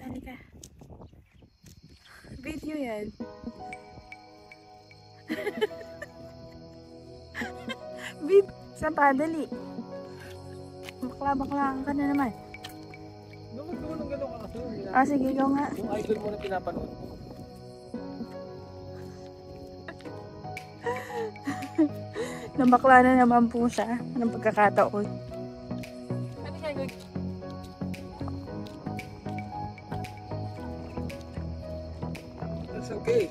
Halika. Video yan. Saan pa? Dali. Bakla-baklaan ka na naman. Gano'n ka kasi. Sige, ikaw nga. Yung idol mo na pinapanood. Nabakla na naman po siya. Anong pagkakataon? Ano nga yun? That's okay.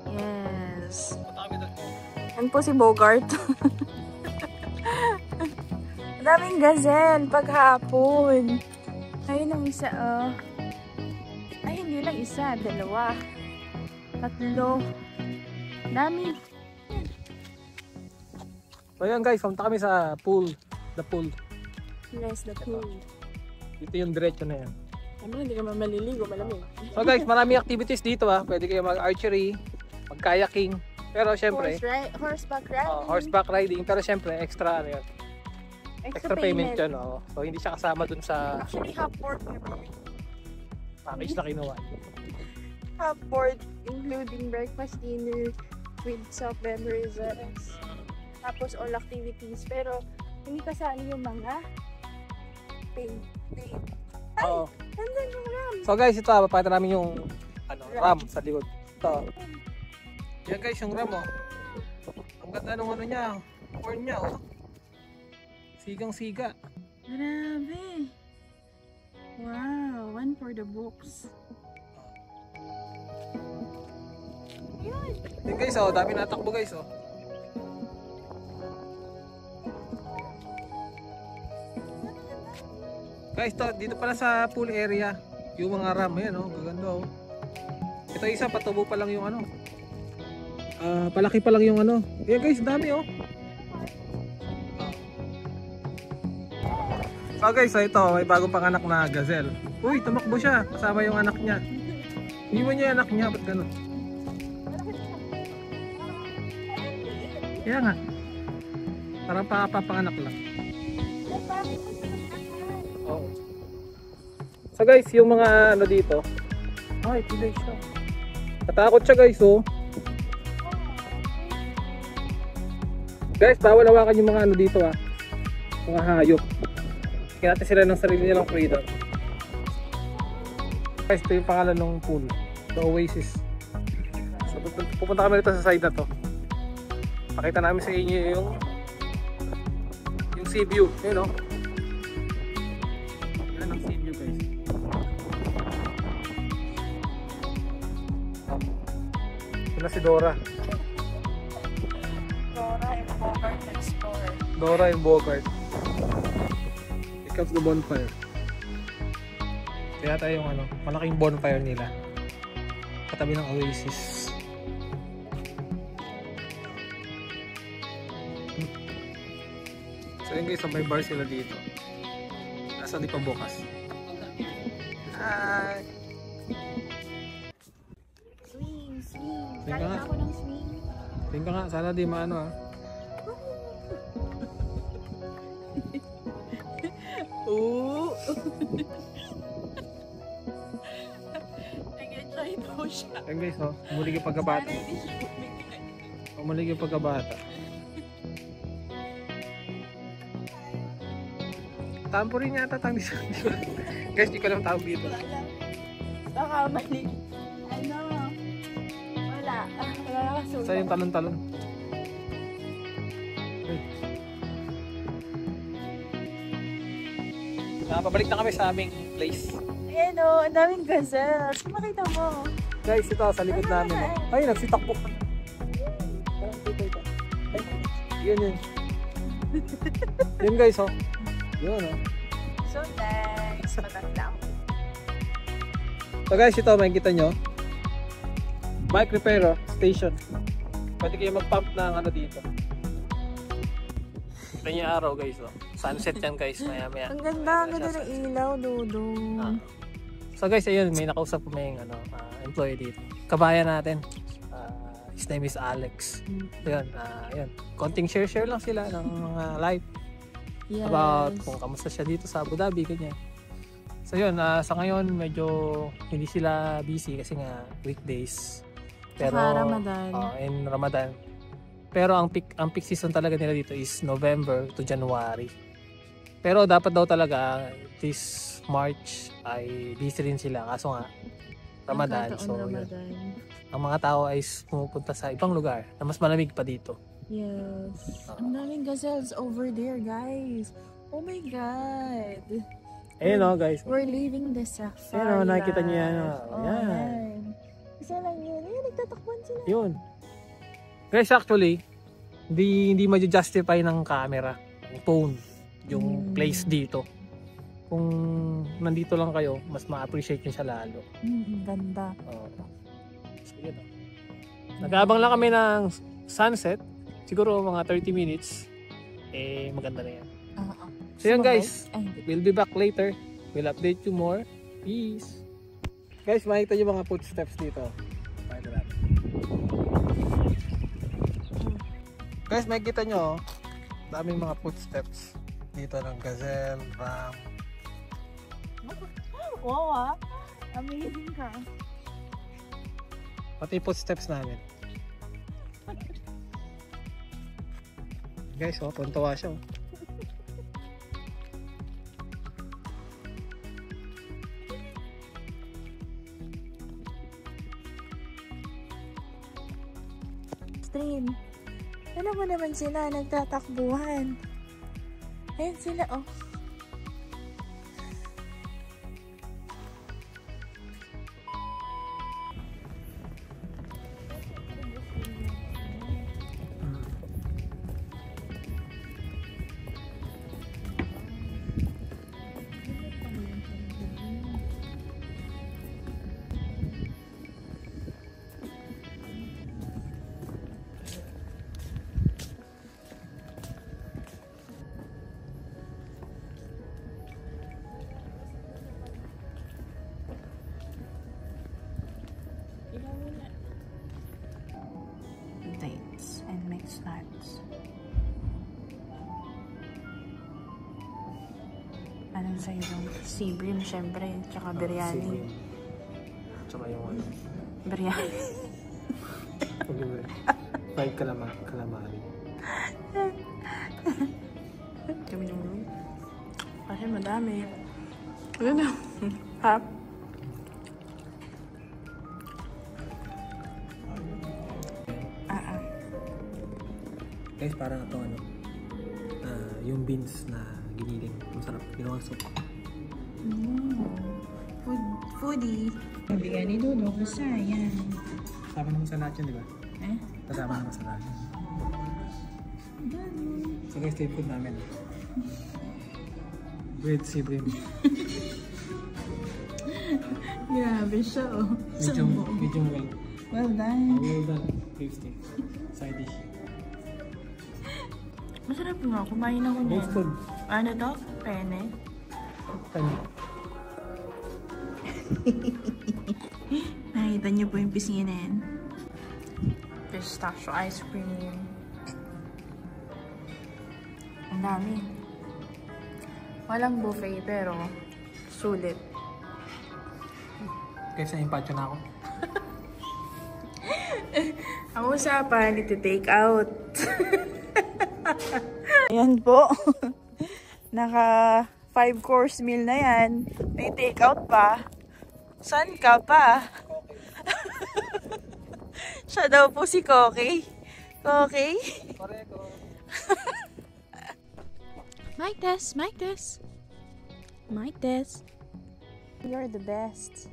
Yes. Matami na. Yan po si Bogart. Daming gazelle paghapon. Ayun ang isa, Ay, hindi lang isa. Dalawa. Tatlo. Dami. So yun guys, pumunta kami sa pool. The pool. Yes, the pool. Dito yung diretso na yan. Hindi ka maliligo, malamig. So guys, maraming activities dito Pwede kayo mag-archery, mag-kayaking. Pero syempre, Horseback riding. horseback riding. Pero syempre, extra ano yun. Extra payment yun. So hindi siya kasama dun sa Actually, half board package na kinuha. Half board, including breakfast, dinner, with soft beverages. Tapos all activities. Pero hindi kasali yung mga paid. Ay! Oo. Nandun yung ram. So guys, ito papakita namin yung ram sa likod. Ito. Yan guys, yung ram Ang ganda nung niya, horn niya Sigang-siga. Grabe. Wow, one for the books. Yan. Yan guys, dami natakbo guys Guys, dito pala sa pool area, yung mga ram, yan gaganda Ito isa, patubo pa lang yung palaki pa lang yung Yan guys, dami So guys, ito, may bagong panganak na gazelle. Uy, tumakbo siya, kasama yung anak niya. Hindi mo niya yung anak niya, ba't gano'n? Kaya nga, parang papanganak lang. Oo. So guys, yung mga dito. Ay, pilay siya. Katakot siya guys Guys, bawal hawakan yung mga dito mga hayop. Bigyan natin sila ng sarili nilang freedom. Guys, ito yung pangalan ng pool, the Oasis. So pupunta kami dito sa side na to. Pakita namin sa inyo yung sea view. Yun Yan ang sea view guys. Ito si Dora. Dora and Bogart Explorer. Dora and Bogart. Here comes the bonfire. Kaya tayo yung malaking bonfire nila. Katabi ng Oasis. So yun guys, may bar sila dito. Nasa di pa bukas. Hi! Swing. Swing ka Kaya nga. ako ng swing. Tingnan ka nga, sana di maano Oo. Nag-enjoy daw siya. Ayun guys, umulig yung pagkabata. Sana hindi siya bumigay. Umulig yung pagkabata. Tampo rin yata tang guys, di ko lang tawag dito. Baka mali. Wala. Wala kasulat. Sa yung talon-talon. Pabalik na kami sa aming place. Ayan ang daming gazelles. Makita mo. Guys, ito sa likod namin. Ay, nagsitakbo. Yun. Yun guys, Yun, So nice. Matanda. So guys, ito makikita nyo. Bike repair station. Pwede kayo mag-pump ng dito. Ito yung araw guys, sunset yan guys, maya. Ang ganda ng ilaw, Dudong. So guys, ayun, may nakausap ko may employee dito. Kabayan natin. His name is Alex. Ayun, konting share lang sila ng mga live. Yes. About kung kamusta siya dito sa Abu Dhabi, ganyan. So yun, sa ngayon medyo hindi sila busy kasi nga weekdays. Pero Ramadan. In Ramadan. Pero ang peak season talaga nila dito is November to January. Pero dapat daw talaga this March ay busy rin sila kaso nga Ramadan. So Ramadan. Yun, ang mga tao ay pumupunta sa ibang lugar na mas malamig pa dito. Yes. Ang daming gazelles over there, guys. Oh my God. Ayun o guys. We're leaving the safari. Ayun o, nakikita niyo yan. Yan. Isa lang yun. Ayun, nagtatakbuhan sila. Yun. Guys, actually, hindi ma-justify ng camera, ng phone, yung place dito. Kung nandito lang kayo, mas ma-appreciate nyo siya lalo. Ganda. So, yun. Nag-aabang lang kami ng sunset. Siguro mga 30 minutes. Maganda na yan. So yun guys, we'll be back later. We'll update you more. Peace. Guys, makikita nyo mga footsteps dito. Guys, makikita nyo, daming mga footsteps dito ng gazelle, ram. Wow, amazing ka. Pati footsteps namin. Guys, tuntua siya. Stream. Alam mo naman sila, nagtatakbuhan. Ayun sila, oh. Dates and mixed nuts. Anong sa'yo bang? Sea bream, syempre. Tsaka biryani. Tsaka yung ano. Biryani. Fried calamari. Kami yung room. Kasi madami. Ano na? Ha? Guys, parang ito yung beans na giniling. Masarap. Ginawang soup. Foodie. Bigyan ni Dodo. Basta yan. Kasama naman sa lahat yun, di ba? Kasama naman sa lahat. So guys, tape food namin. Bread sea bream. Grabe siya, oh. Medium well. Well done. Well done. Beef steak. Side dish. Masarap nga. Kumain ako niyan. Both food. Ano to? Pene? Pene. Nakita niyo po yung pisngi na yan. Pistachio ice cream. Ang dami. Walang buffet pero sulit. Guys, na-impacho na ako. Ang usapan, ito take out. Ayan po. Naka 5-course meal na yan. May take out pa. San ka pa? Siya daw po si Koki. Koki? Mic test, mic test. Mic test. You're the best.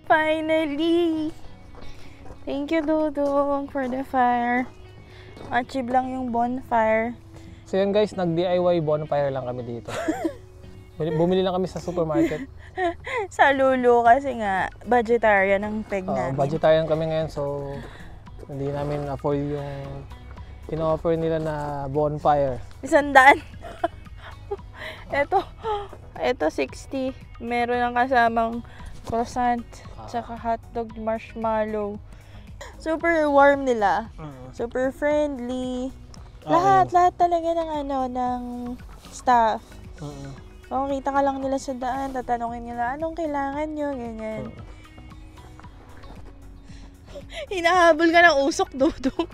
Finally! Thank you, Dudong, for the fire. Achieve lang yung bonfire. So yun guys, nag-DIY bonfire lang kami dito. Bumili lang kami sa supermarket. Sa Lulu kasi nga, vegetarian ang peg namin. Vegetarian kami ngayon, so hindi namin afford yung pino-offer nila na bonfire. 100. Ito 60. Meron ang kasamang croissant, tsaka hotdog, marshmallow. Super warm nila. Super friendly. Lahat talaga ng ng staff. Kita ka lang nila sa daan, tatanungin nila, anong kailangan nyo, ganyan. Hinahabol ka ng usok, Dudong.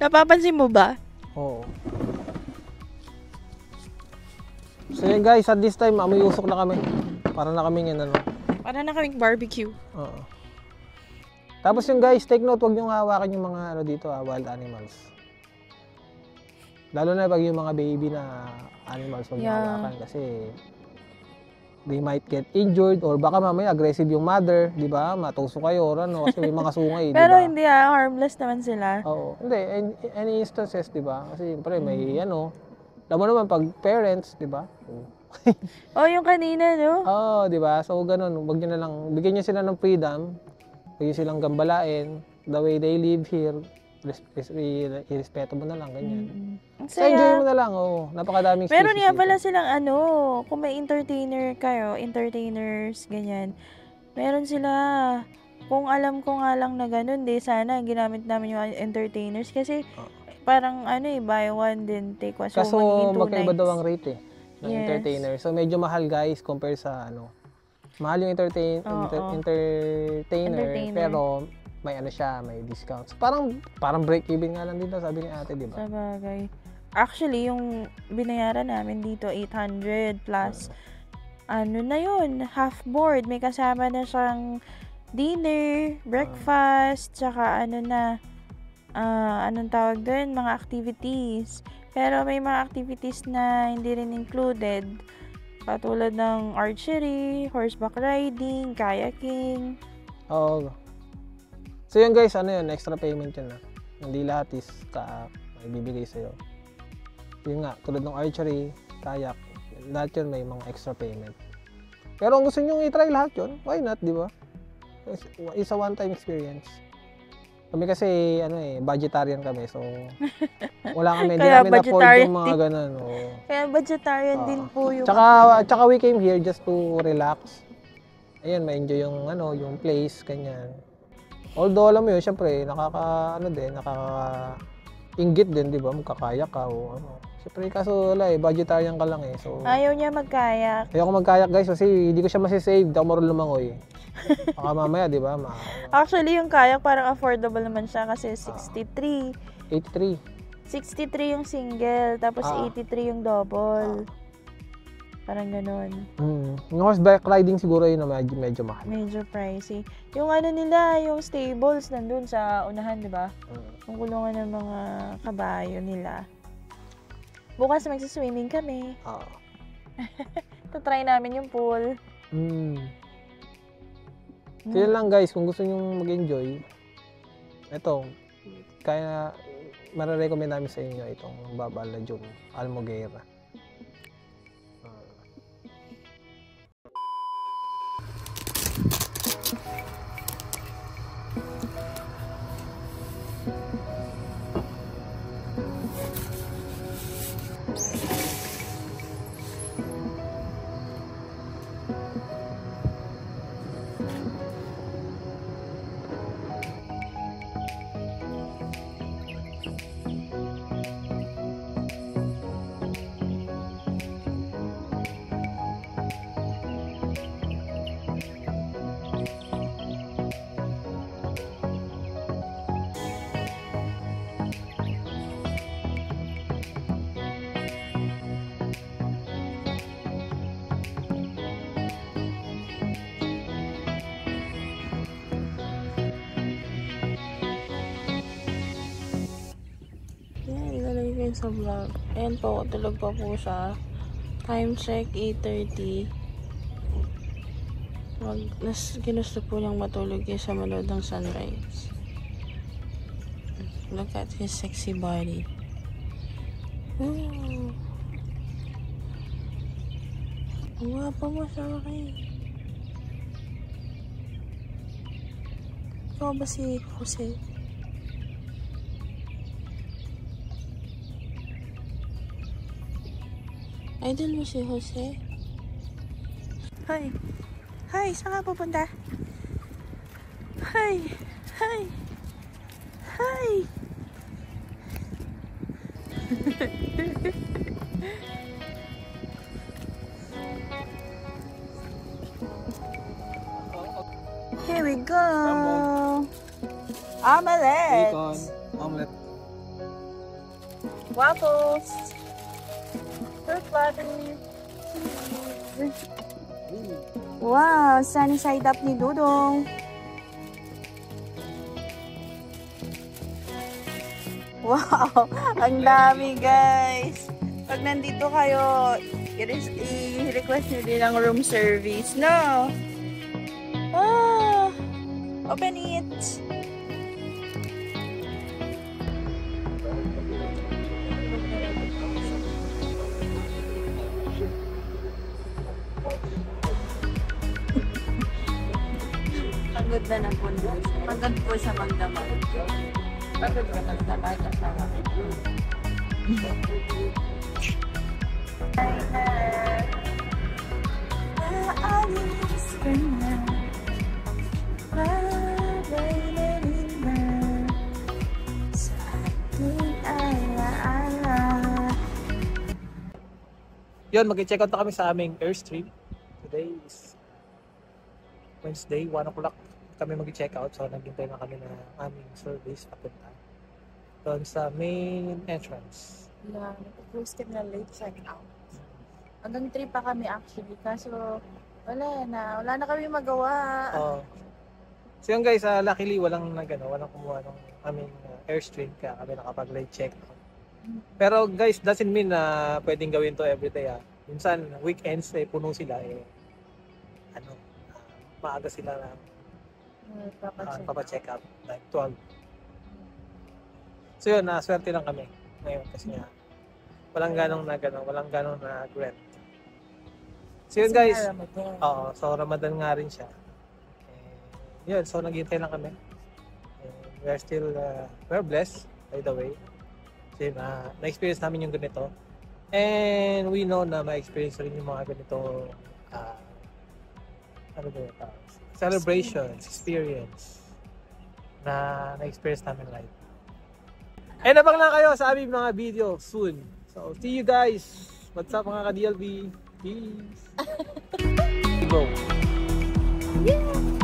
Napapansin mo ba? Oo. So yan guys, at this time, amoy usok na kami. Para na kaming yan, ano. Para na kaming barbecue. Oo. Tapos yung guys, take note, huwag nyo hawakan yung mga ano dito, wild animals. Lalo na pag yung mga baby na animals, huwag nyo hawakan kasi they might get injured or baka mamaya aggressive yung mother, di ba? Matuso kayo or ano, kasi may mga sungay, di ba? Pero hindi harmless naman sila. Oo. Hindi, any instances, di ba? Kasi siyempre may ano, alam mo naman pag parents, di ba? Yung kanina, no? Oo, di ba? So ganun, wag niyo na lang, bigyan niyo sila ng freedom, bigyan silang gambalain, the way they live here, irespeto mo na lang, ganyan. So enjoy mo na lang, napakadaming spaces. Meron nga pala silang kung may entertainer kayo, entertainers, ganyan. Meron sila, kung alam ko nga lang na ganun, sana ginamit namin yung entertainers kasi parang buy one then take one. So, kaso magkaiba daw ang rate ng entertainer. So medyo mahal guys compare sa mahal yung entertainer, pero may siya, may discounts. Parang break even nga lang dito, sabi ni ate, di ba? Sabagay. Actually, yung binayaran namin dito 800 plus na yun, half board, may kasama na siyang dinner, breakfast, tsaka anong tawag doon, mga activities. Pero may mga activities na hindi rin included. Katulad ng archery, horseback riding, kayaking. Oo. So yun guys, extra payment yun. Hindi lahat is may bibigay sa'yo. Yun nga, tulad ng archery, kayak, lahat yun may mga extra payment. Pero kung gusto nyo i-try lahat yun, why not, di ba? It's a one-time experience. Kami kasi, budgetarian kami, so wala kami, hindi namin afford yung mga ganun. Kaya budgetarian din po yung... Tsaka we came here just to relax. Ayun, ma-enjoy yung, yung place, kanyan. Although, alam mo yun, syempre, nakaka-inggit din, di ba? Magkakayak ka o ano. Syempre, kaso wala budgetarian ka lang so... Ayaw niya magkayak. Ayaw ko magkayak guys kasi hindi ko siya masisave, hindi ako marunong lumangoy. Baka mamaya, di ba? Actually, yung kayak parang affordable naman siya kasi 63. 83. 63 yung single, tapos 83 yung double. Parang ganun. Yung horseback riding siguro yun na medyo mahal. Medyo pricey. Yung nila, yung stables nandun sa unahan, di ba? Yung kulungan ng mga kabayo nila. Bukas magsiswimming kami. Try namin yung pool. So yun lang guys, kung gusto nyo mag-enjoy, ito, kaya mararecommend namin sa inyo itong Baba Lajum Almoguera. Sa vlog. Ayan po, tulog pa po siya. Time check, 8:30. Ginusto po niyang matulog sa manood ng sunrise. Look at his sexy body. Ooh. Ang guwapo mo sa akin. Ikaw ba si Jose? Idol mo si Jose? Hi. Hi, saan ka pupunta? Hi. Hi. Hi. go! Omelette! Bacon, omelette. Waffles! Fruit platter! Wow! Sunny side up ni Dudong! Wow! Ang dami, guys! Pag nandito kayo, i-request nyo din ang room service, no? Ah! Open it! Pagod na po. Pagod po sa magdamag. Pagod ka magdamag asawa. Aalis ka na. Babay na rin na sa ating alaala. Yun, mag-check out na kami sa aming Airstream. Today is Wednesday, 1 o'clock kami mag-check out. So, naghintay na kami ng aming service papunta doon sa main entrance. Yeah, nag-close kami na late check out. Hanggang 3 pa kami actually, kaso wala na kami magawa. So yun guys, luckily walang kumuha ng aming Airstream kaya kami nakapag-late check out. Pero guys, doesn't mean na pwedeng gawin to everyday. Minsan, weekends, puno sila. Maaga sila na papacheck up, like 12. So yun, swerte lang kami ngayon kasi nga walang ganong na grant. So yun guys, so Ramadan nga rin siya. Yun, so naghihintay lang kami. We're blessed, by the way. Kasi na-experience namin yung ganito. And we know na ma-experience rin yung mga ganito celebrations, experience na na-experience namin live. And abang lang kayo sa aming mga video soon. So, see you guys! What's up mga ka-DLB? Peace! Go! Yeah!